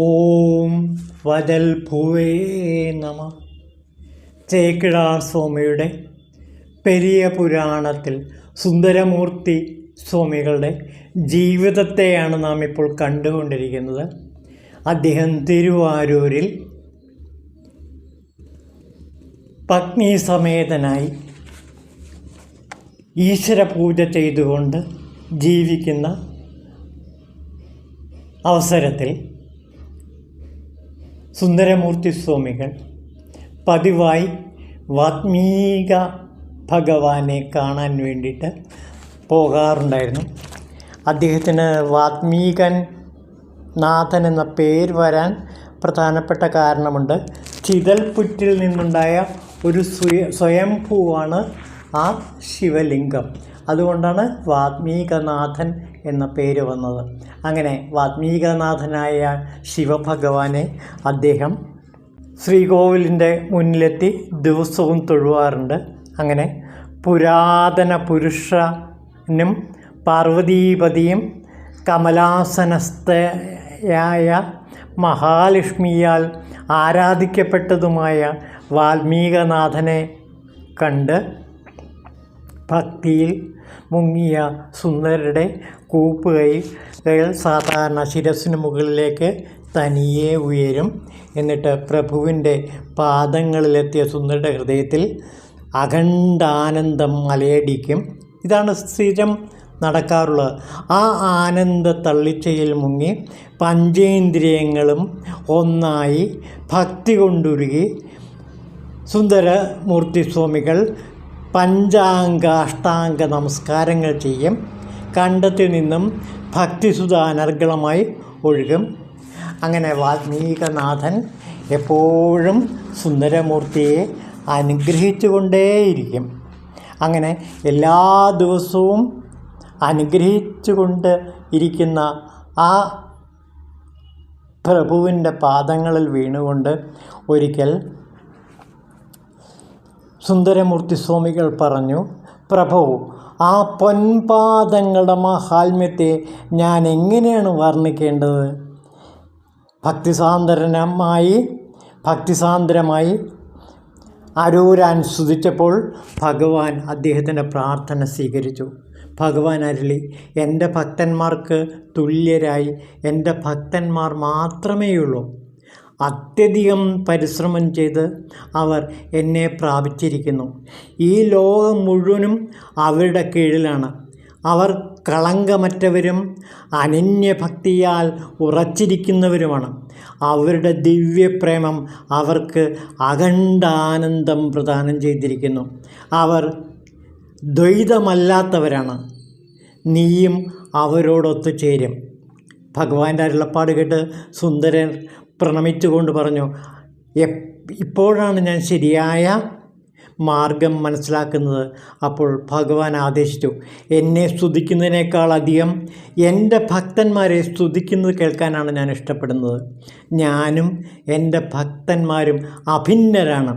ഓം വദൽ ഭുവേ നമ. ചേക്കിഴാർ സ്വാമിയുടെ പെരിയ പുരാണത്തിൽ സുന്ദരമൂർത്തി സ്വാമികളുടെ ജീവിതത്തെയാണ് നാം ഇപ്പോൾ കണ്ടുകൊണ്ടിരിക്കുന്നത്. അദ്ദേഹം തിരുവാരൂരിൽ പത്നി സമേതനായി ഈശ്വര പൂജ ചെയ്തുകൊണ്ട് ജീവിക്കുന്ന അവസരത്തിൽ സുന്ദരമൂർത്തി സ്വാമികൾ പതിവായി വാത്മീക ഭഗവാനെ കാണാൻ വേണ്ടിയിട്ട് പോകാറുണ്ടായിരുന്നു. അദ്ദേഹത്തിന് വാത്മീകൻ നാഥൻ എന്ന പേര് വരാൻ പ്രധാനപ്പെട്ട കാരണമുണ്ട്. ചിതൽപുറ്റിൽ നിന്നുണ്ടായ ഒരു സ്വയംഭൂവാണ് ആ ശിവലിംഗം. അതുകൊണ്ടാണ് വാത്മീകനാഥൻ എന്ന പേര് വന്നത്. അങ്ങനെ വാത്മീകനാഥനായ ശിവഭഗവാനെ അദ്ദേഹം ശ്രീകോവിലിൻ്റെ മുന്നിലെത്തി ദിവസവും തൊഴുവാറുണ്ട്. അങ്ങനെ പുരാതന പുരുഷനും പാർവതീപതിയും കമലാസനസ്ഥയായ മഹാലക്ഷ്മിയാൽ ആരാധിക്കപ്പെട്ടതുമായ വാൽമീകനാഥനെ കണ്ട് ഭക്തിയിൽ മുങ്ങിയ സുന്ദരരുടെ കൂപ്പുകൈകൾ സാധാരണ ശിരസിന് മുകളിലേക്ക് തനിയെ ഉയരും. എന്നിട്ട് പ്രഭുവിൻ്റെ പാദങ്ങളിലെത്തിയ സുന്ദരയുടെ ഹൃദയത്തിൽ അഖണ്ഡാനന്ദം മലയടിക്കും. ഇതാണ് സ്ഥിരം നടക്കാറുള്ളത്. ആ ആനന്ദ തള്ളിച്ചയിൽ മുങ്ങി പഞ്ചേന്ദ്രിയങ്ങളും ഒന്നായി ഭക്തി കൊണ്ടുരുകി സുന്ദരമൂർത്തി സ്വാമികൾ പഞ്ചാംഗ അഷ്ടാംഗ നമസ്കാരങ്ങൾ ചെയ്യും. കണ്ടത്തിൽ നിന്നും ഭക്തിസുധ അനർഗളമായി ഒഴുകും. അങ്ങനെ വാൽമീകനാഥൻ എപ്പോഴും സുന്ദരമൂർത്തിയെ അനുഗ്രഹിച്ചു കൊണ്ടേയിരിക്കും. അങ്ങനെ എല്ലാ ദിവസവും അനുഗ്രഹിച്ചു കൊണ്ട് ഇരിക്കുന്ന ആ പ്രഭുവിൻ്റെ പാദങ്ങളിൽ വീണുകൊണ്ട് ഒരിക്കൽ സുന്ദരമൂർത്തി സ്വാമികൾ പറഞ്ഞു, പ്രഭു, ആ പൊൻപാദങ്ങളുടെ മഹാത്മ്യത്തെ ഞാൻ എങ്ങനെയാണ് വർണ്ണിക്കേണ്ടത്? ഭക്തിസാന്ദ്രമായി അരൂരാൻ സ്തുതിച്ചപ്പോൾ ഭഗവാൻ അദ്ദേഹത്തിൻ്റെ പ്രാർത്ഥന സ്വീകരിച്ചു. ഭഗവാൻ അരുളി, എൻ്റെ ഭക്തന്മാർക്ക് തുല്യരായി എൻ്റെ ഭക്തന്മാർ മാത്രമേയുള്ളൂ. അത്യധികം പരിശ്രമം ചെയ്ത് അവർ എന്നെ പ്രാപിച്ചിരിക്കുന്നു. ഈ ലോകം മുഴുവനും അവരുടെ കീഴിലാണ്. അവർ കളങ്കമറ്റവരും അനന്യഭക്തിയാൽ ഉറച്ചിരിക്കുന്നവരുമാണ്. അവരുടെ ദിവ്യപ്രേമം അവർക്ക് അഖണ്ഡാനന്ദം പ്രദാനം ചെയ്തിരിക്കുന്നു. അവർ ദ്വൈതമല്ലാത്തവരാണ്. നീയും അവരോടൊത്തു ചേരും. ഭഗവാന്റെ അരുളപ്പാട് കേട്ട് സുന്ദരൻ പ്രണമിച്ചുകൊണ്ട് പറഞ്ഞു, ഇപ്പോഴാണ് ഞാൻ ശരിയായ മാർഗം മനസ്സിലാക്കുന്നത്. അപ്പോൾ ഭഗവാൻ ആദേശിച്ചു, എന്നെ സ്തുതിക്കുന്നതിനേക്കാൾ അധികം എൻ്റെ ഭക്തന്മാരെ സ്തുതിക്കുന്നത് കേൾക്കാനാണ് ഞാൻ ഇഷ്ടപ്പെടുന്നത്. ഞാനും എൻ്റെ ഭക്തന്മാരും അഭിന്നരാണ്.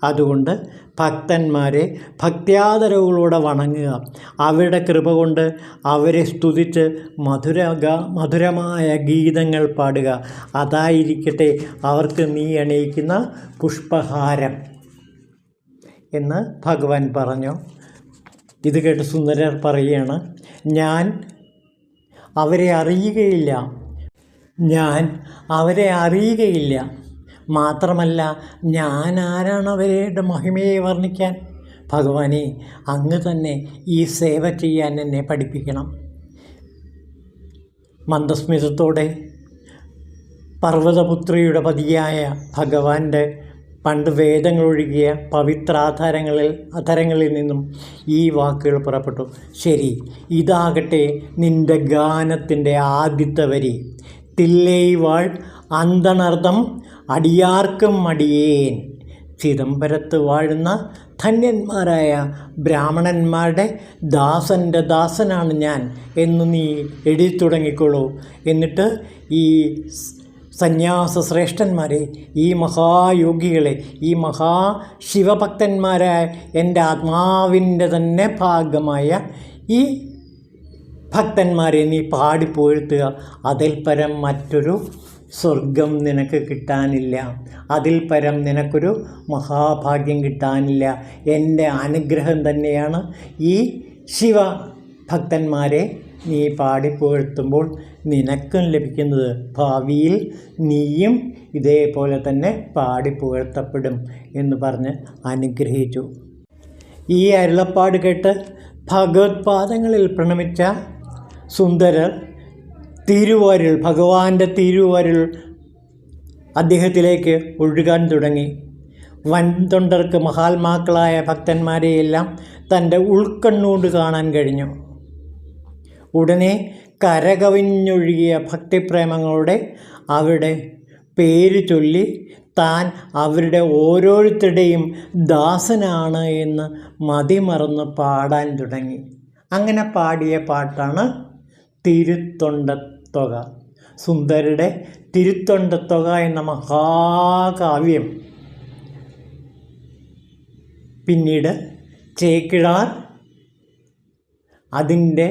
അതുകൊണ്ട് ഭക്തന്മാരെ ഭക്ത്യാദരവുകളോടെ വണങ്ങുക. അവരുടെ കൃപ കൊണ്ട് അവരെ സ്തുതിച്ച് മധുരമായ ഗീതങ്ങൾ പാടുക. അതായിരിക്കട്ടെ അവർക്ക് നീ അണിയിക്കുന്ന പുഷ്പഹാരം എന്ന് ഭഗവാൻ പറഞ്ഞു. ഇത് കേട്ട് സുന്ദരർ പറയുകയാണ്, ഞാൻ അവരെ അറിയുകയില്ല. മാത്രമല്ല, ഞാൻ ആരാണ് അവരുടെ മഹിമയെ വർണ്ണിക്കാൻ? ഭഗവാനെ, അങ്ങ് തന്നെ ഈ സേവ ചെയ്യാൻ എന്നെ പഠിപ്പിക്കണം. മന്ദസ്മിതത്തോടെ പർവ്വതപുത്രിയുടെ പതിയായ ഭഗവാന്റെ പണ്ട് വേദങ്ങളൊഴുകിയ പവിത്ര അധരങ്ങളിൽ നിന്നും ഈ വാക്കുകൾ പുറപ്പെട്ടു. ശരി, ഇതാകട്ടെ നിൻ്റെ ഗാനത്തിൻ്റെ ആദ്യത്തെ വരി. തില്ലൈവാൾ അന്തണർദ്ധം അടിയാർക്കും അടിയേൻ. ചിദംബരത്ത് വാഴുന്ന ധന്യന്മാരായ ബ്രാഹ്മണന്മാരുടെ ദാസൻ്റെ ദാസനാണ് ഞാൻ എന്ന് നീ എഴുതി തുടങ്ങിക്കോളൂ. എന്നിട്ട് ഈ സന്യാസ ശ്രേഷ്ഠന്മാരെ, ഈ മഹായോഗികളെ, ഈ മഹാശിവഭക്തന്മാരായ എൻ്റെ ആത്മാവിൻ്റെ തന്നെ ഭാഗമായ ഈ ഭക്തന്മാരെ നീ പാടിപ്പോഴ്ത്തുക. അതിൽ പരം മറ്റൊരു സ്വർഗം നിനക്ക് കിട്ടാനില്ല, അതിൽ പരം നിനക്കൊരു മഹാഭാഗ്യം കിട്ടാനില്ല. എൻ്റെ അനുഗ്രഹം തന്നെയാണ് ഈ ശിവഭക്തന്മാരെ നീ പാടിപ്പുകഴ്ത്തുമ്പോൾ നിനക്കും ലഭിക്കുന്നത്. ഭാവിയിൽ നീയും ഇതേപോലെ തന്നെ പാടിപ്പുകഴ്ത്തപ്പെടും എന്ന് പറഞ്ഞ് അനുഗ്രഹിച്ചു. ഈ അരുളപ്പാട് കേട്ട് ഭഗവത്പാദങ്ങളിൽ പ്രണമിച്ച സുന്ദരർ തിരുവരുൾ, ഭഗവാന്റെ തിരുവരുൾ അദ്ദേഹത്തിലേക്ക് ഒഴുകാൻ തുടങ്ങി. വൻതൊണ്ടർക്ക് മഹാത്മാക്കളായ ഭക്തന്മാരെയെല്ലാം തൻ്റെ ഉൾക്കണ്ണുകൊണ്ട് കാണാൻ കഴിഞ്ഞു. ഉടനെ കരകവിഞ്ഞൊഴുകിയ ഭക്തിപ്രേമങ്ങളുടെ അവരുടെ പേര് ചൊല്ലി താൻ അവരുടെ ഓരോരുത്തരുടെയും ദാസനാണ് എന്ന് മതിമറന്ന് പാടാൻ തുടങ്ങി. അങ്ങനെ പാടിയ പാട്ടാണ് തിരുത്തൊണ്ടത്തൊക. സുന്ദരരുടെ തിരുത്തൊണ്ടത്തൊക എന്ന മഹാകാവ്യം പിന്നീട് ചേക്കിഴാർ അതിൻ്റെ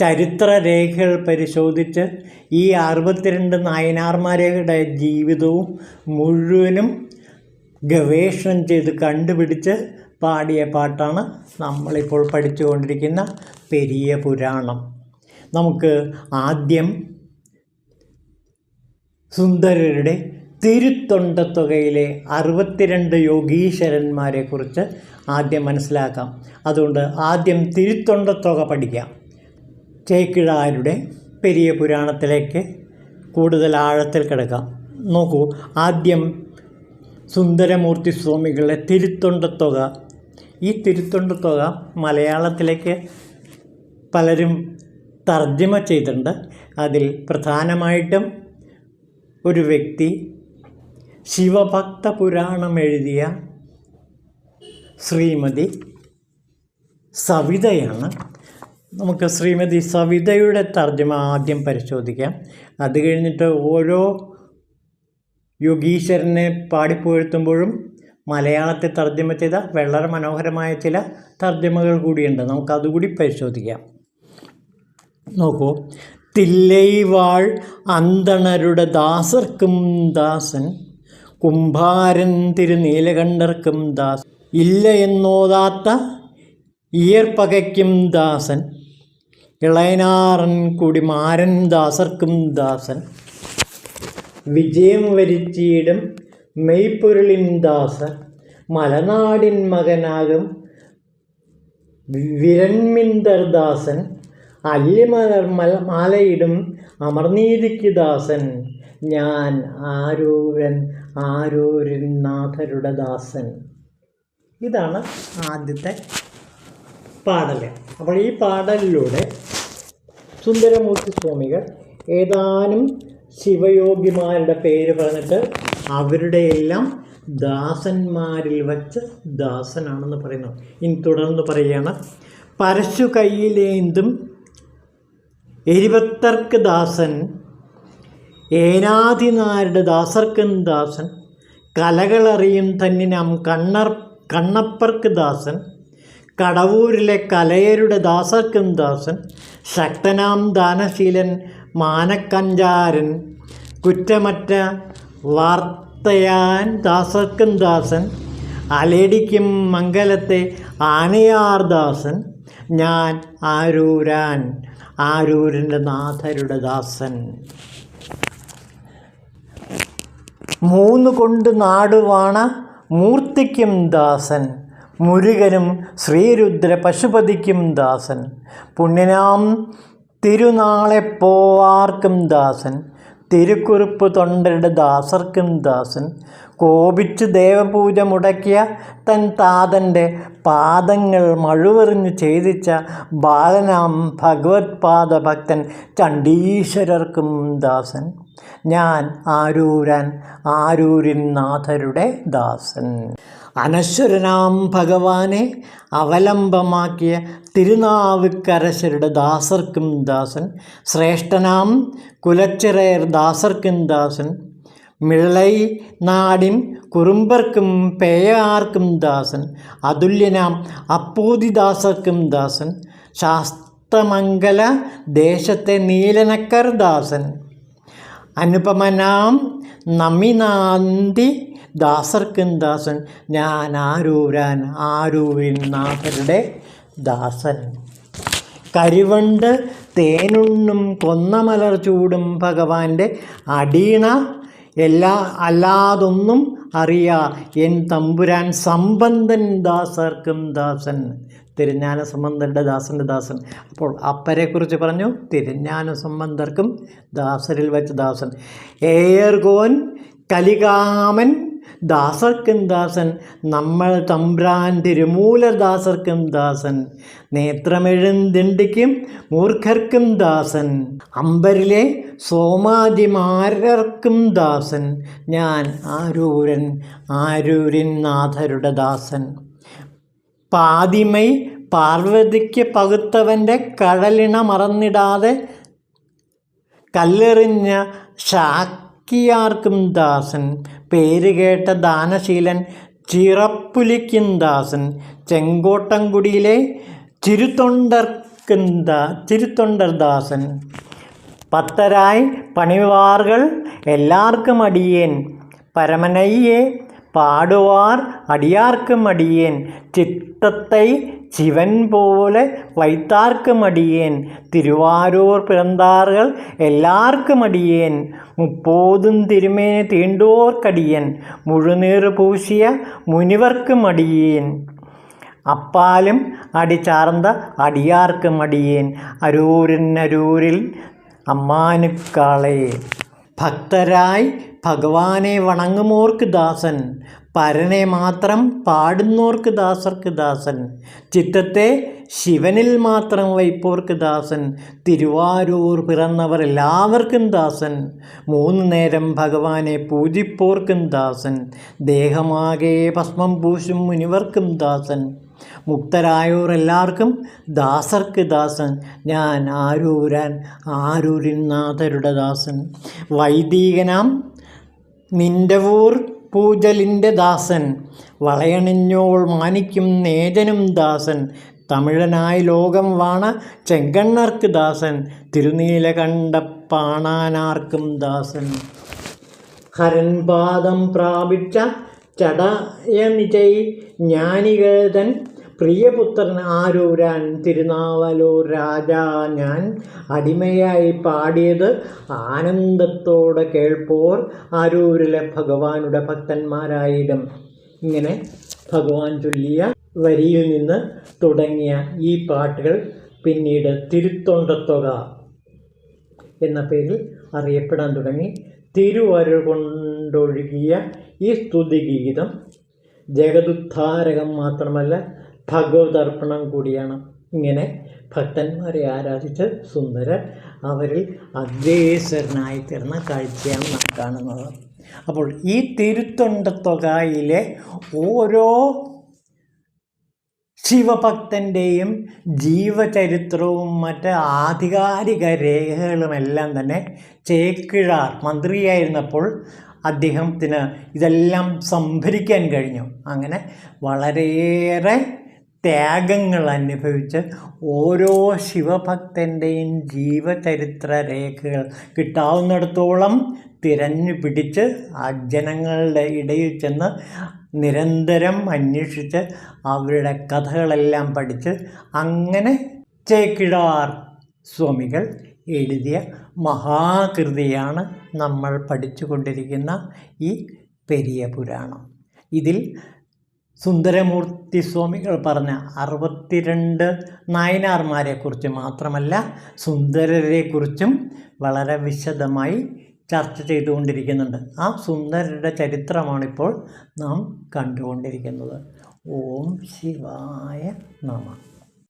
ചരിത്രരേഖകൾ പരിശോധിച്ച് ഈ 62 നായനാർമാരുടെ ജീവിതവും മുഴുവനും ഗവേഷണം ചെയ്ത് കണ്ടുപിടിച്ച് പാടിയ പാട്ടാണ് നമ്മളിപ്പോൾ പഠിച്ചുകൊണ്ടിരിക്കുന്ന പെരിയ പുരാണം. നമുക്ക് ആദ്യം സുന്ദരരുടെ തിരുത്തൊണ്ടത്തൊകയിലെ 62 യോഗീശ്വരന്മാരെക്കുറിച്ച് ആദ്യം മനസ്സിലാക്കാം. അതുകൊണ്ട് ആദ്യം തിരുത്തൊണ്ടത്തൊക പഠിക്കാം. ചേക്കിഴാരുടെ പെരിയ പുരാണത്തിലേക്ക് കൂടുതൽ ആഴത്തിൽ കിടക്കാം. നോക്കൂ, ആദ്യം സുന്ദരമൂർത്തി സ്വാമികളുടെ തിരുത്തൊണ്ടത്തൊക. ഈ തിരുത്തൊണ്ടത്തൊക മലയാളത്തിലേക്ക് പലരും തർജ്ജമ ചെയ്തിട്ടുണ്ട്. അതിൽ പ്രധാനമായിട്ടും ഒരു വ്യക്തി ശിവഭക്ത പുരാണം എഴുതിയ ശ്രീമതി സവിതയാണ്. നമുക്ക് ശ്രീമതി സവിതയുടെ തർജ്ജമ ആദ്യം പരിശോധിക്കാം. അത് കഴിഞ്ഞിട്ട് ഓരോ യോഗീശ്വരനെ പാടിപ്പുകഴ്ത്തുമ്പോഴും മലയാളത്തിൽ തർജ്ജമ ചെയ്ത വളരെ മനോഹരമായ ചില തർജ്ജമകൾ കൂടിയുണ്ട്. നമുക്കതുകൂടി പരിശോധിക്കാം. നോക്കൂ, തില്ലൈവാൾ അന്തണരുടെ ദാസർക്കും ദാസൻ, കുംഭാരൻ തിരുനീലകണ്ഠർക്കും ദാസൻ, ഇല്ല എന്നോതാത്ത ഇയർപ്പകയ്ക്കും ദാസൻ, ഇളയനാറൻ കുടിമാരൻ ദാസർക്കും ദാസൻ, വിജയം വരിച്ചിടും മെയ്പൊരുളിൻ ദാസൻ, മലനാടിൻ മകനാകും വിരൺമിന്ദർ ദാസൻ, അല്ലിമലർ മാലയിടും അമർനീതിക്ക് ദാസൻ, ഞാൻ ആരൂരൻ ആരൂരിൻ നാഥരുടെ ദാസൻ. ഇതാണ് ആദ്യത്തെ പാടൽ. അപ്പോൾ ഈ പാടലിലൂടെ സുന്ദരമൂർത്തി സ്വാമികൾ ഏതാനും ശിവയോഗിമാരുടെ പേര് പറഞ്ഞിട്ട് അവരുടെ എല്ലാം ദാസന്മാരിൽ വച്ച് ദാസനാണെന്ന് പറയുന്നു. ഇനി തുടർന്ന് പറയുകയാണ്, പരശു കയ്യിലേന്തും എരിവത്തർക്ക് ദാസൻ, ഏനാധിനാരുടെ ദാസർക്കും ദാസൻ, കലകളറിയും തന്നിനാം കണ്ണപ്പർക്ക് ദാസൻ, കടവൂരിലെ കലയരുടെ ദാസർക്കും ദാസൻ, ശക്തനാം ദാനശീലൻ മാനക്കഞ്ചാരൻ, കുറ്റമറ്റ വാർത്തയാൻ ദാസർക്കും ദാസൻ, അലേടിക്കും മംഗലത്തെ ആനയാർ ദാസൻ, ഞാൻ ആരൂരാൻ ആരൂരിൻ്റെ നാഥരുടെ ദാസൻ. 3 കൊണ്ട് നാടുവാണ മൂർത്തിക്കും ദാസൻ, മുരുകനും ശ്രീരുദ്ര പശുപതിക്കും ദാസൻ, പുണ്യനാം തിരുനാളെപ്പോവാർക്കും ദാസൻ, തിരുക്കുറിപ്പ് തൊണ്ടരുടെ ദാസർക്കും ദാസൻ, കോപിച്ച് ദേവപൂജ മുടക്കിയ തൻ താതൻ്റെ പാദങ്ങൾ മഴുവെറിഞ്ഞ് ഛേദിച്ച ബാലനാം ഭഗവത്പാദ ഭക്തൻ ചണ്ഡീശ്വരർക്കും ദാസൻ, ഞാൻ ആരൂരാൻ ആരൂരിൻ നാഥരുടെ ദാസൻ. അനശ്വരനാം ഭഗവാനെ അവലംബമാക്കിയ തിരുനാവുക്കരശരുടെ ദാസർക്കും ദാസൻ, ശ്രേഷ്ഠനാം കുലച്ചിറയർ ദാസർക്കും ദാസൻ, മിളൈ നാടിൻ കുറുമ്പർക്കും പേയാർക്കും ദാസൻ, അതുല്യനാം അപ്പൂതിദാസർക്കും ദാസൻ, ശാസ്ത്രമംഗല ദേശത്തെ നീലനക്കർ ദാസൻ, അനുപമനാം നമിനാന്തി ദാസർക്കും ദാസൻ, ഞാൻ ആരൂരാൻ ആരൂരിൻ നാഥരുടെ ദാസൻ. കരിവണ്ട് തേനുണ്ണും കൊന്നമലർ ചൂടും ഭഗവാന്റെ അടീണ അല്ലാതൊന്നും അറിയാ എൻ തമ്പുരാൻ സംബന്ധൻ ദാസർക്കും ദാസൻ. തിരുஞான സംബന്ധരുടെ ദാസൻ്റെ ദാസൻ. അപ്പോൾ അപ്പരെക്കുറിച്ച് പറഞ്ഞു, തിരുஞான സംബന്ധർക്കും ദാസരിൽ വെച്ച് ദാസൻ. ഏയർകോൻ കലികാമൻ ദാസർക്കും ദാസൻ, നമ്മൾ തമ്പ്രാൻ തിരുമൂലർ ദാസർക്കും ദാസൻ. നേത്രമെഴുന്തിണ്ടിക്കും മൂർഖർക്കും ദാസൻ, അമ്പരിലെ സോമാതിമാരർക്കും ദാസൻ, ഞാൻ ആരൂരൻ ആരൂരിൻ നാഥരുടെ ദാസൻ. പാതിമൈ പാർവതിക്ക് പകുത്തവൻ്റെ കഴലിണ മറന്നിടാതെ കല്ലെറിഞ്ഞ ശാക്കിയാർക്കും ദാസൻ, പേരുകേട്ട ദാനശീലൻ ചിറപ്പുലിക്കും ദാസൻ, ചെങ്കോട്ടംകുടിയിലെ ചിരുത്തൊണ്ടർ ദാസൻ. പത്തരായി പണിവാറുകൾ എല്ലാവർക്കും അടിയേൻ, പരമനയ്യെ പാടുവാർ അടിയാർക്കും അടിയേൻ, ചിത്തത്തെ ശിവൻ പോലെ വൈത്താർക്കും അടിയേൻ, തിരുവാരൂർ പിറந்தாറുകൾ എല്ലാവർക്കും അടിയേൻ, മുപ്പോതും തിരുമേനി തീണ്ടോർക്കടിയൻ, മുഴുനീർ പൂശിയ മുനിവർക്കും അടിയേൻ, അപ്പാലും അടിചാർന്ന അടിയാർക്കും അടിയേൻ, അരൂരിൽ അമ്മാനുക്കാളെ. ഭക്തരായി ഭഗവാനെ വണങ്ങുമോർക്ക് ദാസൻ, പരനെ മാത്രം പാടുന്നോർക്ക് ദാസർക്ക് ദാസൻ, ചിത്തത്തെ ശിവനിൽ മാത്രം വയ്പ്പോർക്ക് ദാസൻ, തിരുവാരൂർ പിറന്നവർ എല്ലാവർക്കും ദാസൻ, 3 നേരം ഭഗവാനെ പൂജിപ്പോർക്കും ദാസൻ, ദേഹമാകെ ഭസ്മം പൂശും മുനിവർക്കും ദാസൻ, മുക്തരായോർ എല്ലാവർക്കും ദാസർക്ക് ദാസൻ, ഞാൻ ആരൂരിൻ നാഥരുടെ ദാസൻ. വൈദികനാം നിൻ്റവൂർ പൂജലിൻ്റെ ദാസൻ, വളയണിഞ്ഞോൾ മാനിക്കും നേജനും ദാസൻ, തമിഴനായി ലോകം വാണ ചെങ്കണ്ണർക്ക് ദാസൻ, തിരുനീലകണ്ഠ പാണാനാർക്കും ദാസൻ. ഹരൻപാദം പ്രാപിച്ച ചടയനിജൈ ജ്ഞാനികേതൻ പ്രിയപുത്രൻ ആരൂരാൻ, തിരുനാവലൂർ രാജാ ഞാൻ അടിമയായി പാടിയത് ആനന്ദത്തോടെ കേൾപ്പോർ ആരൂരിലെ ഭഗവാനുടെ ഭക്തന്മാരായിടും. ഇങ്ങനെ ഭഗവാൻ ചൊല്ലിയ വരിയിൽ നിന്ന് തുടങ്ങിയ ഈ പാട്ടുകൾ പിന്നീട് തിരുത്തൊണ്ടത്തൊക എന്ന പേരിൽ അറിയപ്പെടാൻ തുടങ്ങി. തിരുവരുൾ കൊണ്ടൊഴുകിയ ഈ സ്തുതിഗീതം ജഗതുദ്ധാരകം മാത്രമല്ല ഭഗവതർപ്പണം കൂടിയാണ്. ഇങ്ങനെ ഭക്തന്മാരെ ആരാധിച്ച് സുന്ദരർ അവരിൽ അഗ്രേസരനായി തീർന്ന കാഴ്ചയാണ് നാം കാണുന്നത്. അപ്പോൾ ഈ തിരുത്തൊണ്ടത്തൊകയിലെ ഓരോ ശിവഭക്തൻ്റെയും ജീവചരിത്രവും മറ്റ് ആധികാരിക രേഖകളുമെല്ലാം തന്നെ ചേക്കിഴാർ മന്ത്രിയായിരുന്നപ്പോൾ അദ്ദേഹത്തിന് ഇതെല്ലാം സംഭരിക്കാൻ കഴിഞ്ഞു. അങ്ങനെ വളരെയേറെ ത്യാഗങ്ങൾ അനുഭവിച്ച് ഓരോ ശിവഭക്തൻ്റെയും ജീവചരിത്ര രേഖകൾ കിട്ടാവുന്നിടത്തോളം തിരഞ്ഞു പിടിച്ച് ആ ജനങ്ങളുടെ ഇടയിൽ ചെന്ന് നിരന്തരം അന്വേഷിച്ച് അവരുടെ കഥകളെല്ലാം പഠിച്ച് അങ്ങനെ ചേക്കിഴാർ സ്വാമികൾ എഴുതിയ മഹാകൃതിയാണ് നമ്മൾ പഠിച്ചു കൊണ്ടിരിക്കുന്ന ഈ പെരിയ പുരാണം. ഇതിൽ സുന്ദരമൂർത്തി സ്വാമികൾ പറഞ്ഞ 62 നായനാർമാരെക്കുറിച്ച് മാത്രമല്ല സുന്ദരരെക്കുറിച്ചും വളരെ വിശദമായി ചർച്ച ചെയ്തുകൊണ്ടിരിക്കുന്നുണ്ട്. ആ സുന്ദരരുടെ ചരിത്രമാണിപ്പോൾ നാം കണ്ടുകൊണ്ടിരിക്കുന്നത്. ഓം ശിവായ നമഃ.